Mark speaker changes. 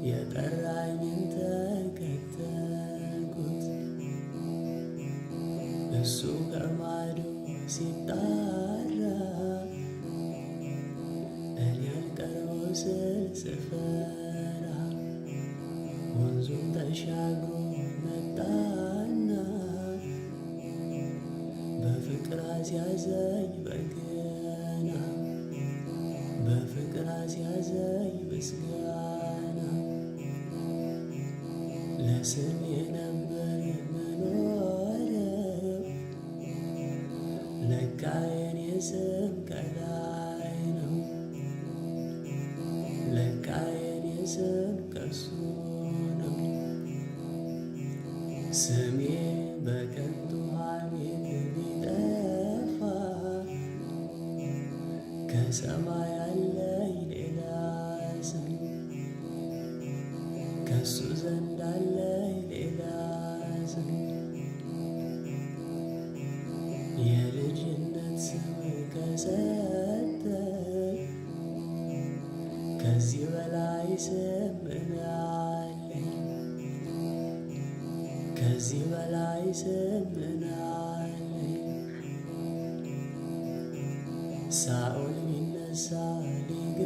Speaker 1: የጠራኝን ተከተልኩት እሱ ከማዶ ሲጣራ እኔ አልቀረው ስል ስፈራ ወንዙን ተሻግሮ መጣና በፍቅር አስያዘኝ በገና በፍቅር አስያዘኝ ምስጋና ለስሜ ነበር የምኖረው ለካ የኔ ስም ከላይ ነው ለካ የኔ ስም ከሱ ነው ስሜ በከንቱ ሐሜት ቢጠፋ ከሰማይ አለኝ ሌላ ስም ከሱ ዘንድ አለኝ ሌላ ስም የልጅነት ስም ከሰጠኝ ከዚህ በላይ ስም ምን አለኝ ከዚህ በላይ ስም ምን አለኝ ሳኦል ቢነሳ ሊገ